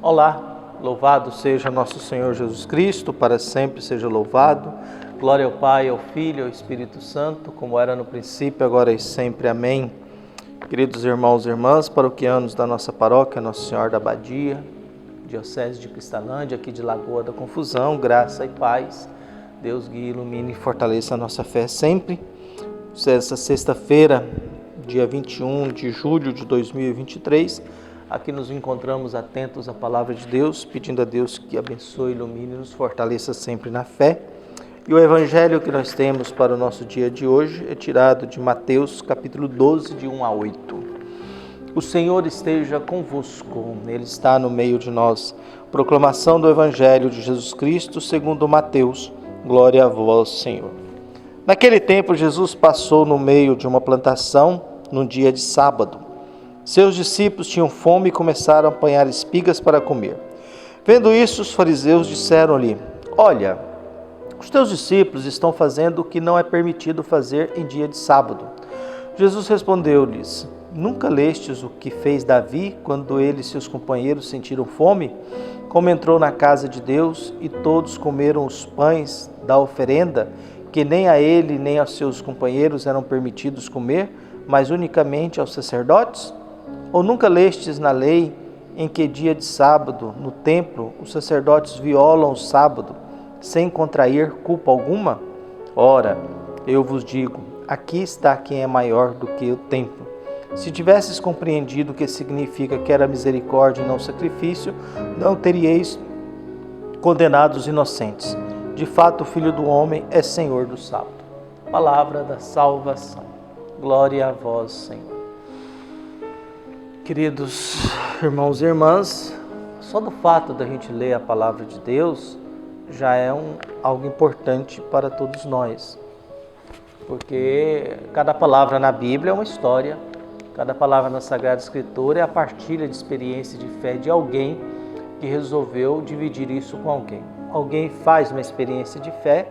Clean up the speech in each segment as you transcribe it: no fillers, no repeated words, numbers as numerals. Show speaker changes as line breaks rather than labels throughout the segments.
Olá, louvado seja nosso Senhor Jesus Cristo, para sempre seja louvado. Glória ao Pai, ao Filho e ao Espírito Santo, como era no princípio, agora e sempre. Amém. Queridos irmãos e irmãs, paroquianos da nossa paróquia, Nossa Senhora da Abadia, Diocese de Cristalândia, aqui de Lagoa da Confusão, graça e paz. Deus guie, ilumine e fortaleça a nossa fé sempre. Essa sexta-feira, dia 21 de julho de 2023, aqui nos encontramos atentos à palavra de Deus, pedindo a Deus que abençoe, ilumine e nos fortaleça sempre na fé. E o evangelho que nós temos para o nosso dia de hoje é tirado de Mateus, capítulo 12, de 1 a 8. O Senhor esteja convosco, Ele está no meio de nós. Proclamação do evangelho de Jesus Cristo segundo Mateus. Glória a vós, Senhor. Naquele tempo, Jesus passou no meio de uma plantação num dia de sábado. Seus discípulos tinham fome e começaram a apanhar espigas para comer. Vendo isso, os fariseus disseram-lhe: Olha, os teus discípulos estão fazendo o que não é permitido fazer em dia de sábado. Jesus respondeu-lhes: Nunca lestes o que fez Davi quando ele e seus companheiros sentiram fome? Como entrou na casa de Deus e todos comeram os pães da oferenda, que nem a ele nem aos seus companheiros eram permitidos comer, mas unicamente aos sacerdotes? Ou nunca lestes na lei em que dia de sábado, no templo, os sacerdotes violam o sábado, sem contrair culpa alguma? Ora, eu vos digo, aqui está quem é maior do que o templo. Se tivesses compreendido o que significa que era misericórdia e não sacrifício, não teríeis condenado os inocentes. De fato, o Filho do Homem é Senhor do sábado. Palavra da salvação. Glória a vós, Senhor. Queridos irmãos e irmãs, só do fato da gente ler a palavra de Deus já é algo importante para todos nós. Porque cada palavra na Bíblia é uma história, cada palavra na Sagrada Escritura é a partilha de experiência de fé de alguém que resolveu dividir isso com alguém. Alguém faz uma experiência de fé,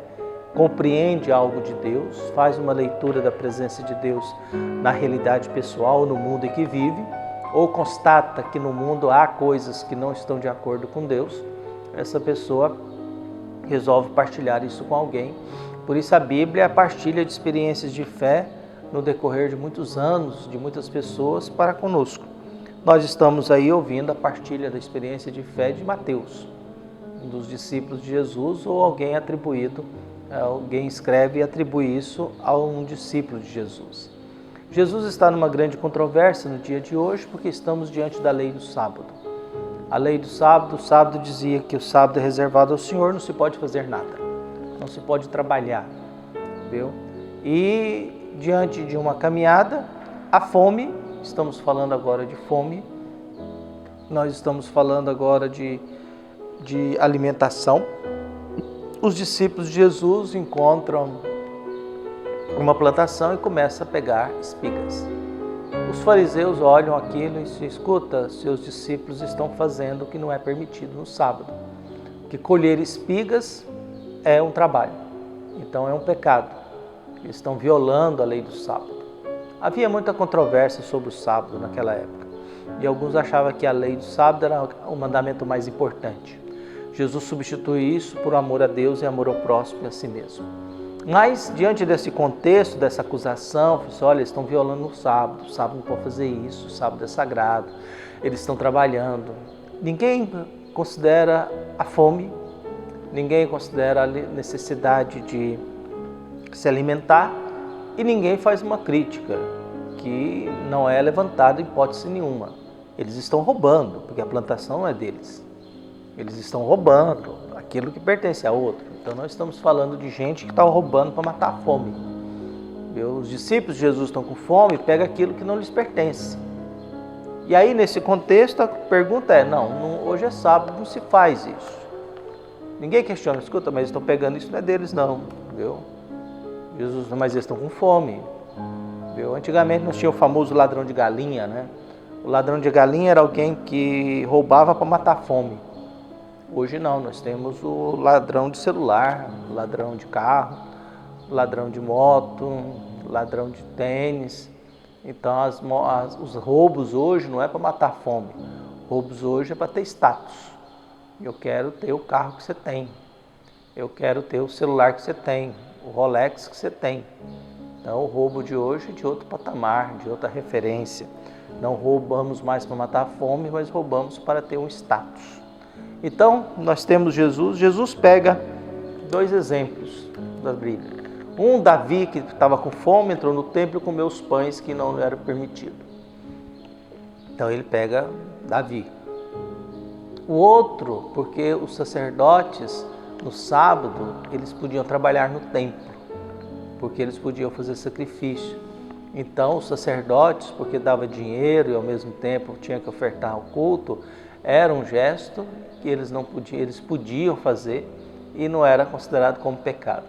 compreende algo de Deus, faz uma leitura da presença de Deus na realidade pessoal, no mundo em que vive, ou constata que no mundo há coisas que não estão de acordo com Deus. Essa pessoa resolve partilhar isso com alguém. Por isso a Bíblia é a partilha de experiências de fé no decorrer de muitos anos, de muitas pessoas para conosco. Nós estamos aí ouvindo a partilha da experiência de fé de Mateus, um dos discípulos de Jesus, ou alguém escreve e atribui isso a um discípulo de Jesus. Jesus está numa grande controvérsia no dia de hoje porque estamos diante da lei do sábado. A lei do sábado, o sábado dizia que o sábado é reservado ao Senhor, não se pode fazer nada, não se pode trabalhar, viu? E diante de uma caminhada, a fome, estamos falando agora de fome, nós estamos falando agora de alimentação. Os discípulos de Jesus encontram uma plantação e começam a pegar espigas. Os fariseus olham aquilo e se escuta, seus discípulos estão fazendo o que não é permitido no sábado. Que colher espigas é um trabalho, então é um pecado. Eles estão violando a lei do sábado. Havia muita controvérsia sobre o sábado naquela época. E alguns achavam que a lei do sábado era o mandamento mais importante. Jesus substitui isso por amor a Deus e amor ao próximo e a si mesmo. Mas, diante desse contexto, dessa acusação, olha, eles estão violando o sábado não pode fazer isso, o sábado é sagrado, eles estão trabalhando. Ninguém considera a fome, ninguém considera a necessidade de se alimentar e ninguém faz uma crítica que não é levantada em hipótese nenhuma. Eles estão roubando, porque a plantação não é deles. Eles estão roubando aquilo que pertence a outro. Então nós estamos falando de gente que está roubando para matar a fome. Os discípulos de Jesus estão com fome, pega aquilo que não lhes pertence. E aí nesse contexto a pergunta é, hoje é sábado, não se faz isso. Ninguém questiona, escuta, mas eles estão pegando isso, não é deles não. Viu? Jesus, mas eles estão com fome. Viu? Antigamente nós tínhamos o famoso ladrão de galinha, né? O ladrão de galinha era alguém que roubava para matar a fome. Hoje não, nós temos o ladrão de celular, ladrão de carro, ladrão de moto, ladrão de tênis. Então os roubos hoje não é para matar a fome. Roubos hoje é para ter status. Eu quero ter o carro que você tem. Eu quero ter o celular que você tem, o Rolex que você tem. Então, o roubo de hoje é de outro patamar, de outra referência. Não roubamos mais para matar a fome, mas roubamos para ter um status. Então, nós temos Jesus. Jesus pega 2 exemplos da Bíblia. Um, Davi, que estava com fome, entrou no templo e comeu os pães que não era permitido. Então, ele pega Davi. O outro, porque os sacerdotes, no sábado, eles podiam trabalhar no templo, porque eles podiam fazer sacrifício. Então, os sacerdotes, porque dava dinheiro e ao mesmo tempo tinha que ofertar o culto, era um gesto que eles podiam fazer e não era considerado como pecado.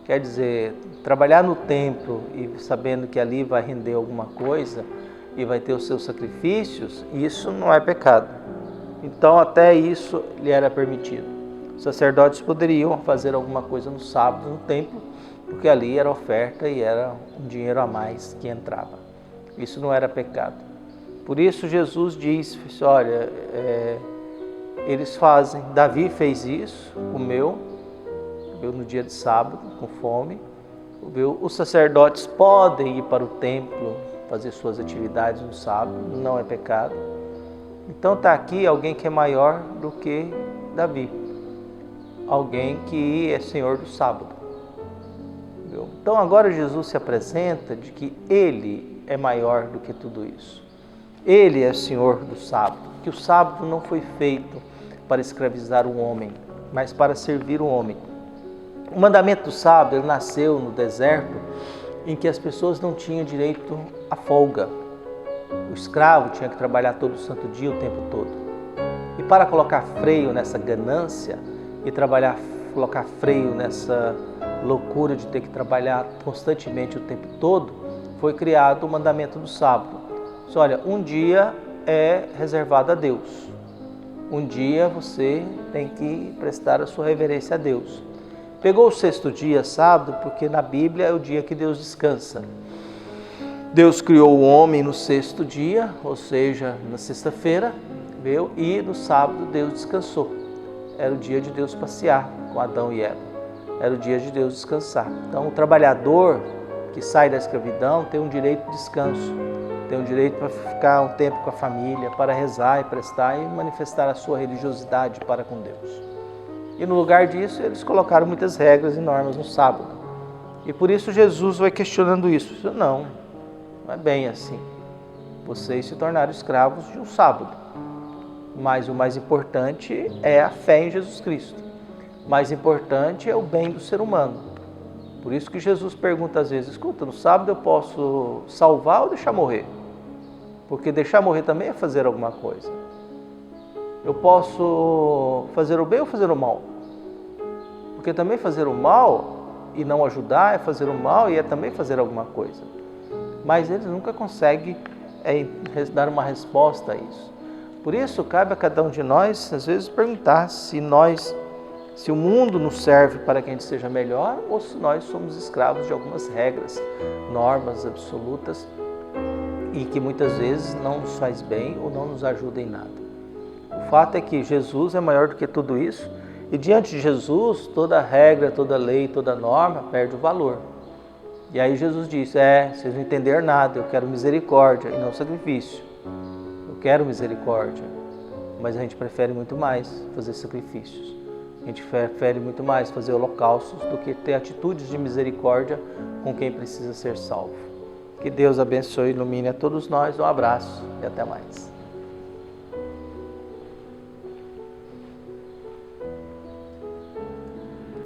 Quer dizer, trabalhar no templo e sabendo que ali vai render alguma coisa e vai ter os seus sacrifícios, isso não é pecado. Então, até isso lhe era permitido. Os sacerdotes poderiam fazer alguma coisa no sábado no templo, porque ali era oferta e era um dinheiro a mais que entrava. Isso não era pecado. Por isso Jesus diz, olha, eles fazem, Davi fez isso, comeu no dia de sábado, com fome. Os sacerdotes podem ir para o templo, fazer suas atividades no sábado, não é pecado. Então está aqui alguém que é maior do que Davi, alguém que é Senhor do sábado. Então agora Jesus se apresenta de que Ele é maior do que tudo isso. Ele é Senhor do sábado, que o sábado não foi feito para escravizar o homem, mas para servir o homem. O mandamento do sábado ele nasceu no deserto, em que as pessoas não tinham direito à folga. O escravo tinha que trabalhar todo o santo dia, o tempo todo. E para colocar freio nessa ganância e colocar freio nessa loucura de ter que trabalhar constantemente o tempo todo, foi criado o mandamento do sábado. Olha, um dia é reservado a Deus. Um dia você tem que prestar a sua reverência a Deus. Pegou o 6º dia, sábado, porque na Bíblia é o dia que Deus descansa. Deus criou o homem no 6º dia, ou seja, na sexta-feira, e no sábado Deus descansou. Era o dia de Deus passear com Adão e Eva. Era o dia de Deus descansar. Então, o trabalhador que sai da escravidão tem um direito de descanso, tem um direito para ficar um tempo com a família, para rezar e prestar e manifestar a sua religiosidade para com Deus. E no lugar disso, eles colocaram muitas regras e normas no sábado. E por isso Jesus vai questionando isso. Não é bem assim. Vocês se tornaram escravos de um sábado. Mas o mais importante é a fé em Jesus Cristo. O mais importante é o bem do ser humano. Por isso que Jesus pergunta às vezes, escuta, no sábado eu posso salvar ou deixar morrer? Porque deixar morrer também é fazer alguma coisa. Eu posso fazer o bem ou fazer o mal? Porque também fazer o mal e não ajudar é fazer o mal e é também fazer alguma coisa. Mas eles nunca conseguem dar uma resposta a isso. Por isso, cabe a cada um de nós, às vezes, perguntar se o mundo nos serve para que a gente seja melhor ou se nós somos escravos de algumas regras, normas absolutas e que muitas vezes não nos faz bem ou não nos ajuda em nada. O fato é que Jesus é maior do que tudo isso e diante de Jesus, toda regra, toda lei, toda norma perde o valor. E aí Jesus disse, vocês não entenderam nada, eu quero misericórdia e não sacrifício. Eu quero misericórdia, mas a gente prefere muito mais fazer sacrifícios. A gente prefere muito mais fazer holocaustos do que ter atitudes de misericórdia com quem precisa ser salvo. Que Deus abençoe e ilumine a todos nós. Um abraço e até mais.